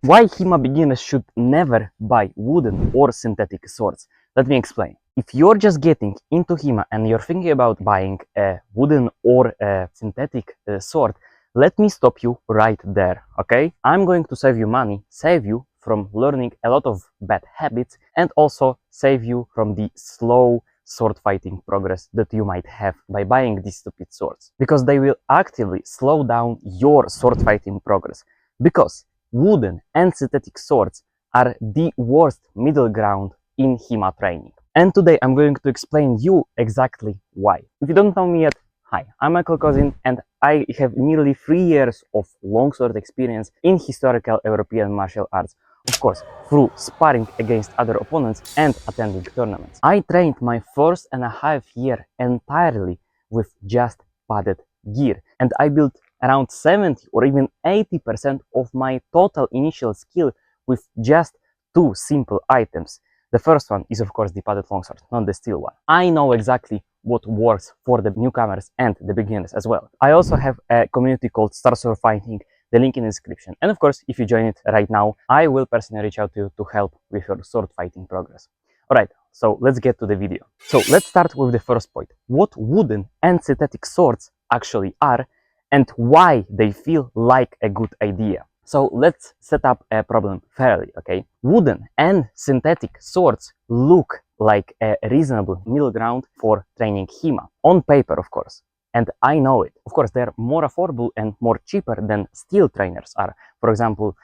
Why HEMA beginners should never buy wooden or synthetic swords? Let me explain. If you're just getting into HEMA and you're thinking about buying a wooden or a synthetic sword, let me stop you right there, okay? I'm going to save you money, save you from learning a lot of bad habits, and also save you from the slow sword fighting progress that you might have by buying these stupid swords, because they will actively slow down your sword fighting progress. Because wooden and synthetic swords are the worst middle ground in HEMA training. And today I'm going to explain you exactly why. If you don't know me yet, hi, I'm Michael Kozin and I have nearly 3 years of longsword experience in historical European martial arts. Of course, through sparring against other opponents and attending tournaments. I trained my 1.5 year entirely with just padded gear, and I built around 70 or even 80% of my total initial skill with just 2 simple items. The first one is of course the padded longsword, not the steel one. I know exactly what works for the newcomers and the beginners as well. I also have a community called START SWORDFIGHTING, the link in the description. And of course, if you join it right now, I will personally reach out to you to help with your sword fighting progress. Alright, so let's get to the video. So let's start with the first point. What wooden and synthetic swords actually are and why they feel like a good idea. So let's set up a problem fairly, okay? Wooden and synthetic swords look like a reasonable middle ground for training HEMA. On paper, of course. And I know it. Of course, they're more affordable and more cheaper than steel trainers are. For example,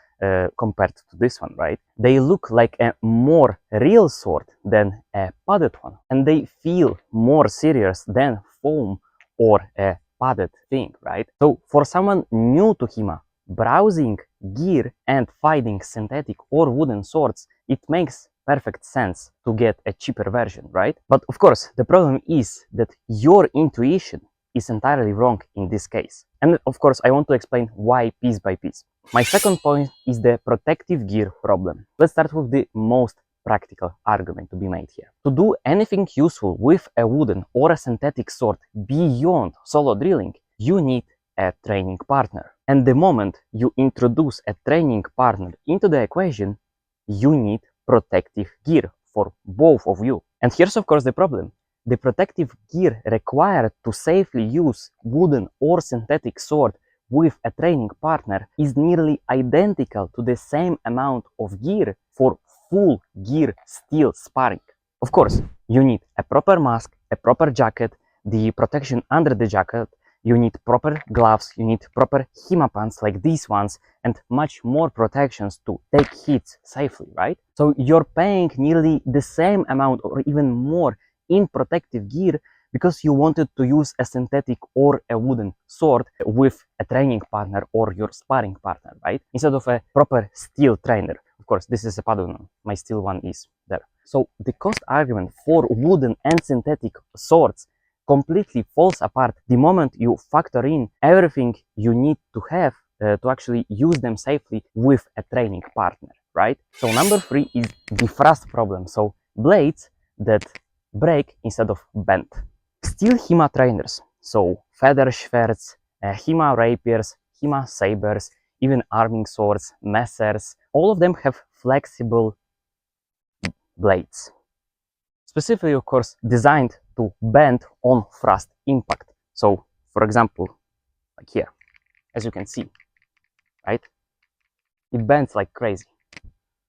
compared to this one, right? They look like a more real sword than a padded one. And they feel more serious than foam or a padded thing, right? So for someone new to HEMA, browsing gear and finding synthetic or wooden swords, it makes perfect sense to get a cheaper version, right? But of course, the problem is that your intuition is entirely wrong in this case. And of course, I want to explain why piece by piece. My second point is the protective gear problem. Let's start with the most practical argument to be made here. To do anything useful with a wooden or a synthetic sword beyond solo drilling, you need a training partner. And the moment you introduce a training partner into the equation, you need protective gear for both of you. And here's of course the problem. The protective gear required to safely use wooden or synthetic sword with a training partner is nearly identical to the same amount of gear for full gear steel sparring. Of course, you need a proper mask, a proper jacket, the protection under the jacket, you need proper gloves, you need proper HEMA pants like these ones, and much more protections to take hits safely, right? So you're paying nearly the same amount or even more in protective gear because you wanted to use a synthetic or a wooden sword with a training partner or your sparring partner, right? Instead of a proper steel trainer. Of course, this is a padded one. My steel one is there. So the cost argument for wooden and synthetic swords completely falls apart the moment you factor in everything you need to have to actually use them safely with a training partner, right? So number 3 is the thrust problem. So blades that break instead of bend. Steel HEMA trainers, so feather schwerts, HEMA rapiers, HEMA sabers, even arming swords, messers, all of them have flexible blades. Specifically, of course, designed to bend on thrust impact. So, for example, like here, as you can see, right? It bends like crazy.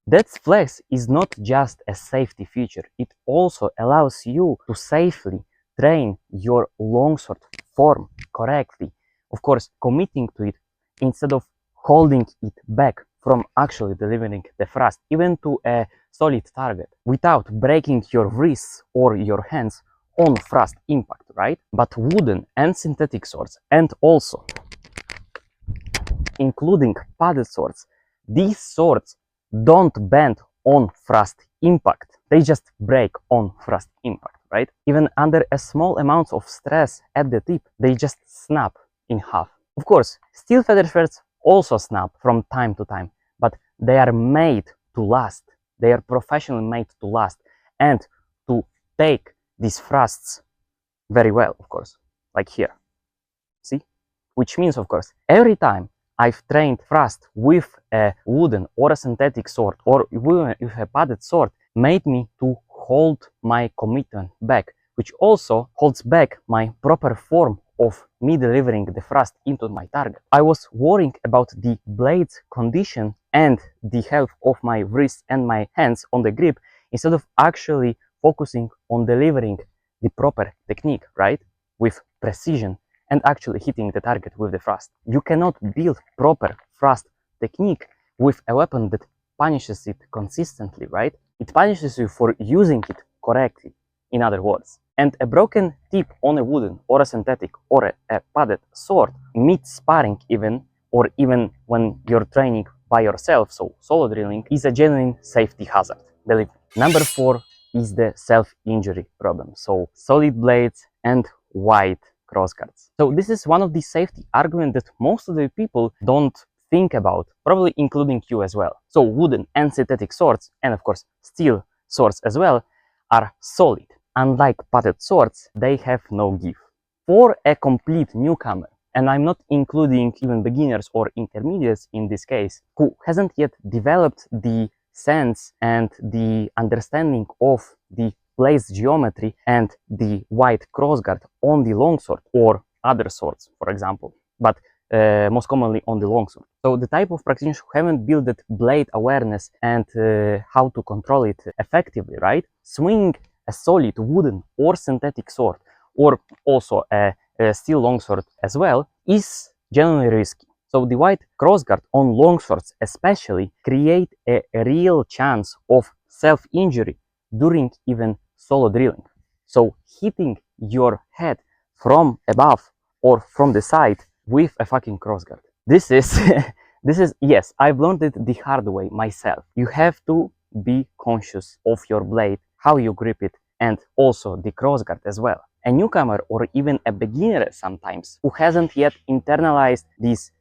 That flex is not just a safety feature, it also allows you to safely train your longsword form correctly. Of course, committing to it instead of holding it back from actually delivering the thrust, even to a solid target, without breaking your wrists or your hands on thrust impact, right? But wooden and synthetic swords, and also including padded swords, these swords don't bend on thrust impact. They just break on thrust impact, right? Even under a small amount of stress at the tip, they just snap in half. Of course, steel feather swords also snap from time to time, but they are made to last. They are professionally made to last and to take these thrusts very well, of course, like here. See? Which means, of course, every time I've trained thrust with a wooden or a synthetic sword or with a padded sword made me to hold my commitment back, which also holds back my proper form of me delivering the thrust into my target. I was worrying about the blade's condition and the health of my wrists and my hands on the grip instead of actually focusing on delivering the proper technique, right? With precision and actually hitting the target with the thrust. You cannot build proper thrust technique with a weapon that punishes it consistently, right? It punishes you for using it correctly, in other words. And a broken tip on a wooden or a synthetic or a padded sword, mid-sparring even, or even when you're training by yourself, so solo drilling, is a genuine safety hazard, believe me. Number 4 is the self-injury problem. So solid blades and wide crossguards. So this is one of the safety arguments that most of the people don't think about, probably including you as well. So wooden and synthetic swords, and of course steel swords as well, are solid. Unlike padded swords, they have no give. For a complete newcomer, and I'm not including even beginners or intermediates in this case, who hasn't yet developed the sense and the understanding of the blade's geometry and the wide crossguard on the longsword or other swords, for example, but most commonly on the longsword. So the type of practitioners who haven't built that blade awareness and how to control it effectively, right? Swinging a solid wooden or synthetic sword, or also a steel longsword as well, is genuinely risky. So the wide crossguard on longswords especially create a real chance of self-injury during even solo drilling. So hitting your head from above or from the side with a fucking crossguard. This is, yes, I've learned it the hard way myself. You have to be conscious of your blade, how you grip it, and also the crossguard as well. A newcomer or even a beginner sometimes who hasn't yet internalized these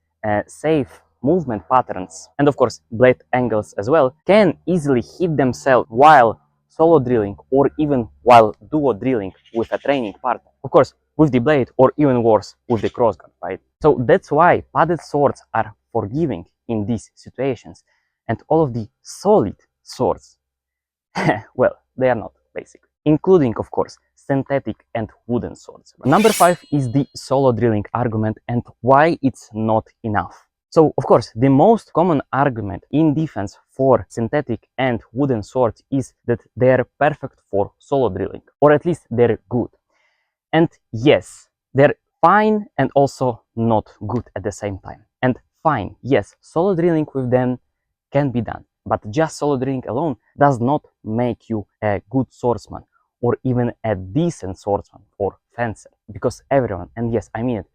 safe movement patterns and of course blade angles as well can easily hit themselves while solo drilling or even while duo drilling with a training partner. Of course, with the blade or even worse with the crossguard, right? So that's why padded swords are forgiving in these situations, and all of the solid swords, well, they are not, basically, including of course synthetic and wooden swords. Number 5 is the solo drilling argument and why it's not enough. So of course the most common argument in defense for synthetic and wooden swords is that they are perfect for solo drilling, or at least they're good. And yes, they're fine and also not good at the same time. And fine, yes, solo drilling with them can be done, but just solo drilling alone does not make you a good swordsman or even a decent swordsman or fencer, because everyone, and yes, I mean it,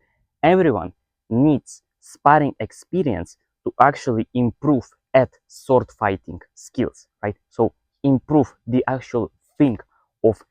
everyone needs sparring experience to actually improve at sword fighting skills, right? So improve the actual thing of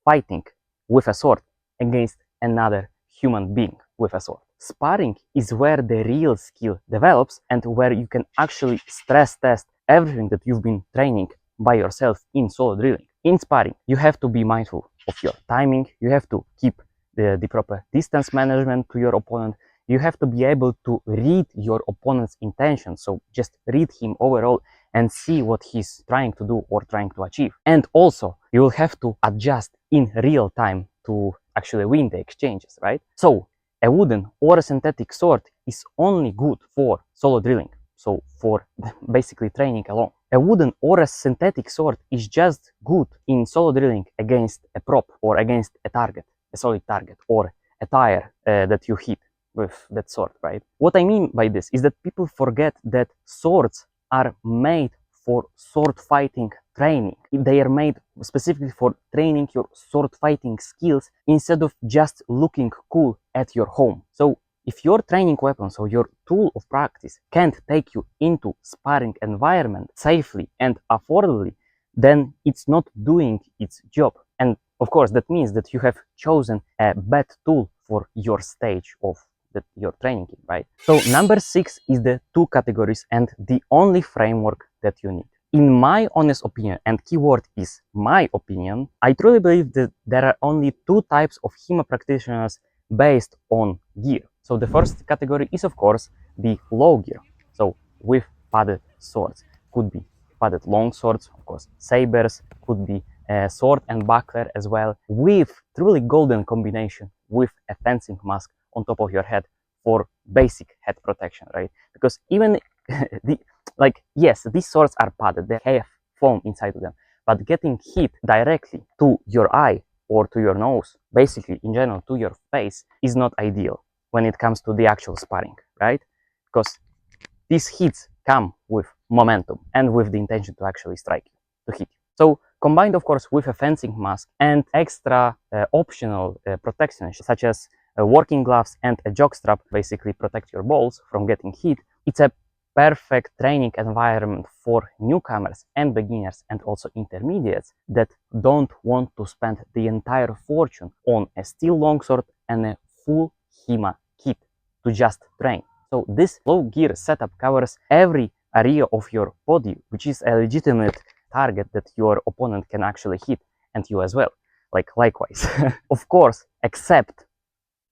fighting with a sword against another human being with a sword. Sparring is where the real skill develops and where you can actually stress test everything that you've been training by yourself in solo drilling. In sparring, you have to be mindful of your timing, you have to keep the proper distance management to your opponent, you have to be able to read your opponent's intention, so just read him overall and see what he's trying to do or trying to achieve. And also, you will have to adjust in real time to actually win the exchanges, right? So, a wooden or a synthetic sword is only good for solo drilling, so for basically training alone. A wooden or a synthetic sword is just good in solo drilling against a prop or against a target, a solid target, or a tire that you hit with that sword, right? What I mean by this is that people forget that swords are made for sword fighting training. They are made specifically for training your sword fighting skills instead of just looking cool at your home. So if your training weapon, so your tool of practice, can't take you into sparring environment safely and affordably, then it's not doing its job. And of course, that means that you have chosen a bad tool for your stage of that you're training in, right? So number 6 is the 2 categories and the only framework that you need. In my honest opinion, and keyword is my opinion, I truly believe that there are only 2 types of HEMA practitioners based on gear. So the first category is of course the low gear. So with padded swords, could be padded long swords, of course, sabers, could be sword and buckler as well, with truly golden combination with a fencing mask on top of your head for basic head protection, right? Because even yes, these swords are padded, they have foam inside of them, but getting hit directly to your eye or to your nose, basically in general to your face, is not ideal when it comes to the actual sparring, right? Because these hits come with momentum and with the intention to actually strike you, to hit you. So combined, of course, with a fencing mask and extra optional protection, such as working gloves and a jockstrap, basically protect your balls from getting hit, it's a perfect training environment for newcomers and beginners and also intermediates that don't want to spend the entire fortune on a steel longsword and a full HEMA kit to just train. So this low gear setup covers every area of your body, which is a legitimate target that your opponent can actually hit, and you as well, like likewise. Of course, except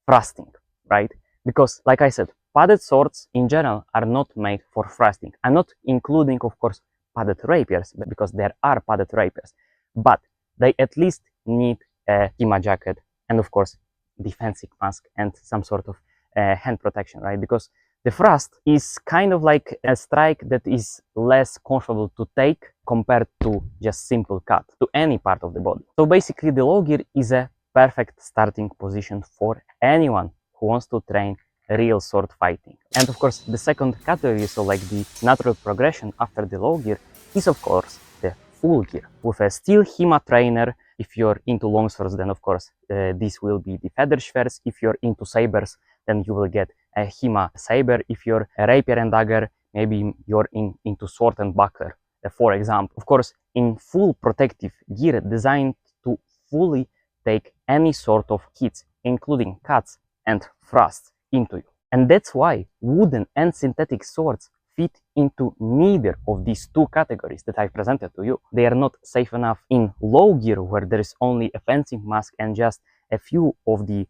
thrusting, right? Because like I said, padded swords in general are not made for thrusting. I'm not including, of course, padded rapiers, because there are padded rapiers, but they at least need a HEMA jacket and, of course, defensive mask and some sort of hand protection, right? Because the thrust is kind of like a strike that is less comfortable to take compared to just simple cut to any part of the body. So basically the low gear is a perfect starting position for anyone who wants to train real sword fighting. And of course the second category, so like the natural progression after the low gear, is of course the full gear with a steel HEMA trainer. If you're into longswords, then of course this will be the feather schwerts. If you're into sabers, then you will get a HEMA saber. If you're a rapier and dagger, maybe you're into sword and buckler, for example. Of course, in full protective gear designed to fully take any sort of hits, including cuts and thrusts into you. And that's why wooden and synthetic swords fit into neither of these two categories that I presented to you. They are not safe enough in low gear, where there is only a fencing mask and just a few of the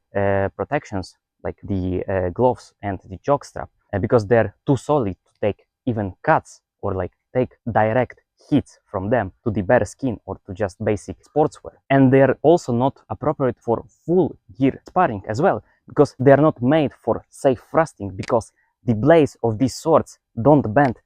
protections, like the gloves and the jockstrap, because they're too solid to take even cuts or like take direct hits from them to the bare skin or to just basic sportswear. And they're also not appropriate for full gear sparring as well, because they're not made for safe thrusting, because the blades of these swords don't bend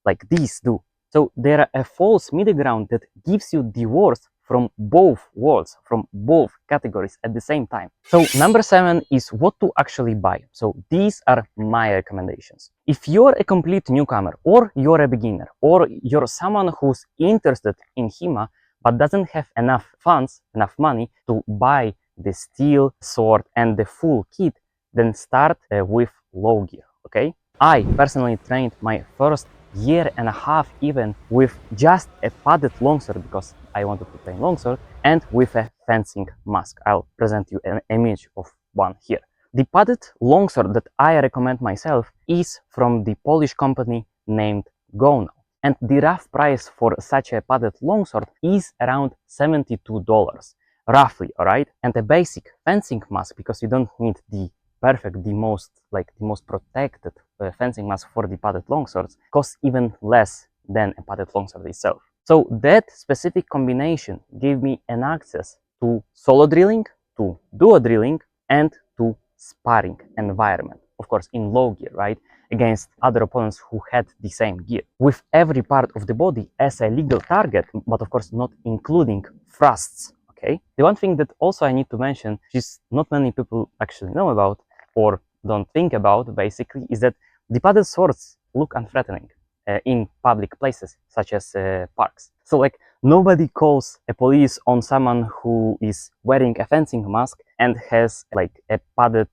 like these do. So they're a false middle ground that gives you the worst from both worlds, from both categories at the same time. So number 7 is what to actually buy. So these are my recommendations. If you're a complete newcomer, or you're a beginner, or you're someone who's interested in HEMA but doesn't have enough funds, enough money to buy the steel sword and the full kit, then start with low gear, okay? I personally trained my first year and a half even with just a padded longsword, because I wanted to train longsword, and with a fencing mask. I'll present you an image of one here. The padded longsword that I recommend myself is from the Polish company named Gonal. And the rough price for such a padded longsword is around $72, roughly, alright? And a basic fencing mask, because you don't need the perfect, the most protected fencing mask for the padded longswords, costs even less than a padded longsword itself. So that specific combination gave me an access to solo drilling, to duo drilling, and to sparring environment. Of course, in low gear, right? Against other opponents who had the same gear, with every part of the body as a legal target, but of course not including thrusts. Okay. The one thing that also I need to mention, which is not many people actually know about or don't think about, basically, is that the padded swords look unthreatening in public places such as parks. So like nobody calls a police on someone who is wearing a fencing mask and has like a padded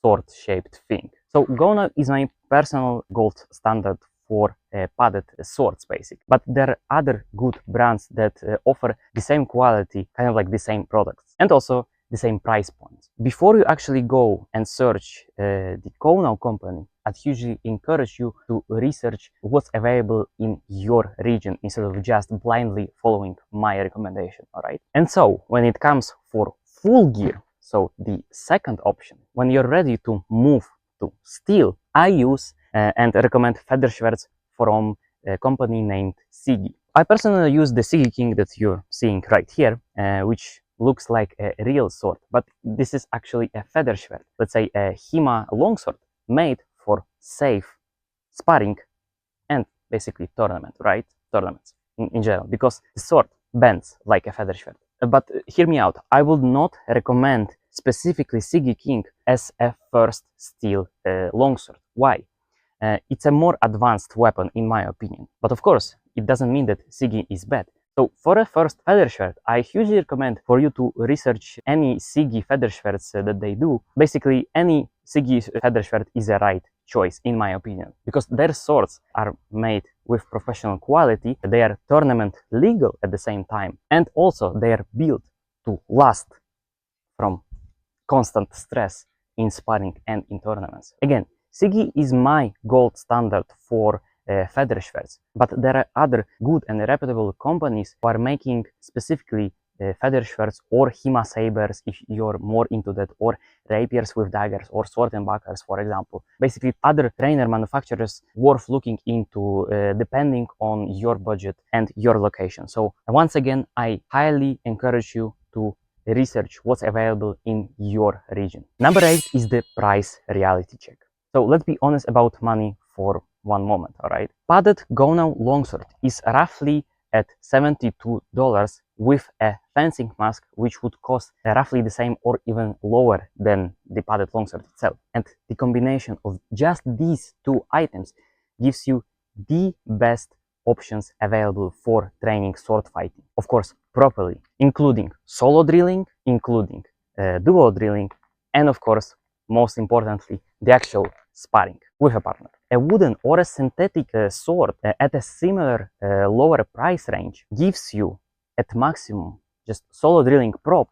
sword-shaped thing. So Gonal is my personal gold standard for padded swords, basically. But there are other good brands that offer the same quality, kind of like the same products, and also the same price points. Before you actually go and search the Gonal company, I'd usually encourage you to research what's available in your region instead of just blindly following my recommendation, alright? And so, when it comes for full gear, so the second option, when you're ready to move to steel, I use and recommend feather swords from a company named Sigi. I personally use the Sigi King that you're seeing right here, which looks like a real sword, but this is actually a feather sword. Let's say a HEMA longsword made for safe sparring and basically tournaments in general, because the sword bends like a feather sword. But hear me out, I would not recommend specifically Sigi King as a first steel longsword. Why? It's a more advanced weapon in my opinion. But of course, it doesn't mean that Sigi is bad. So for a first feather sword, I hugely recommend for you to research any Sigi feather swords that they do. Basically, any Sigi feather sword is a right choice in my opinion, because their swords are made with professional quality, they are tournament legal at the same time, and also they are built to last from constant stress in sparring and in tournaments. Again, Sigi is my gold standard for feather swords, but there are other good and reputable companies who are making specifically feather swords or HEMA sabers if you're more into that, or rapiers with daggers, or sword and bucklers, for example. Basically, other trainer manufacturers worth looking into depending on your budget and your location. So once again, I highly encourage you to research what's available in your region. Number 8 is the price reality check. So let's be honest about money for one moment, alright? Padded Gonau longsword is roughly at $72 with a fencing mask, which would cost roughly the same or even lower than the padded longsword itself. And the combination of just these two items gives you the best options available for training sword fighting. Of course, properly, including solo drilling, including duo drilling, and of course, most importantly, the actual sparring with a partner. A wooden or a synthetic sword at a similar lower price range gives you at maximum just solo drilling prop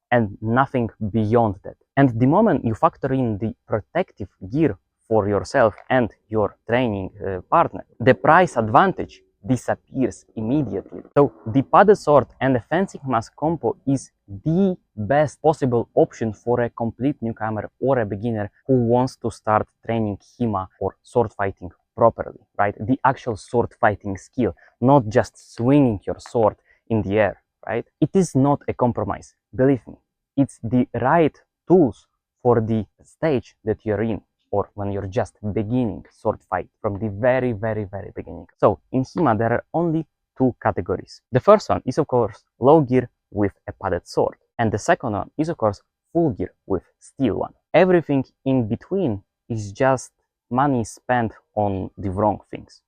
and nothing beyond that. And the moment you factor in the protective gear for yourself and your training partner, the price advantage disappears immediately. So the padded sword and the fencing mask combo is the best possible option for a complete newcomer or a beginner who wants to start training HEMA or sword fighting properly, right? The actual sword fighting skill, not just swinging your sword in the air, right? It is not a compromise, believe me. It's the right tools for the stage that you're in, or when you're just beginning sword fight from the very beginning. So in HEMA there are only two categories. The first one is of course low gear with a padded sword, and the second one is of course full gear with steel one. Everything in between is just money spent on the wrong things,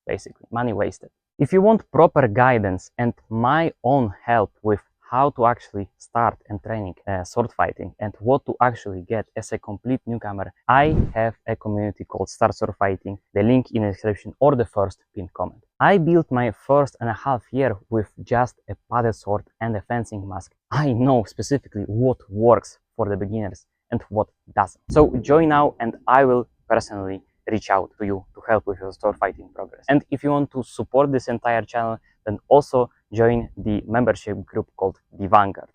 basically money wasted. If you want proper guidance and my own help with how to actually start and training sword fighting and what to actually get as a complete newcomer, I have a community called START SWORDFIGHTING, the link in the description or the first pinned comment. I built my 1.5 years with just a padded sword and a fencing mask. I know specifically what works for the beginners and what doesn't. So join now and I will personally reach out to you to help with your sword fighting progress. And if you want to support this entire channel, then also join the membership group called the Vanguard.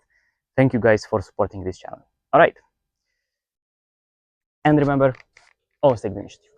Thank you guys for supporting this channel. All right. And remember, always take the initiative.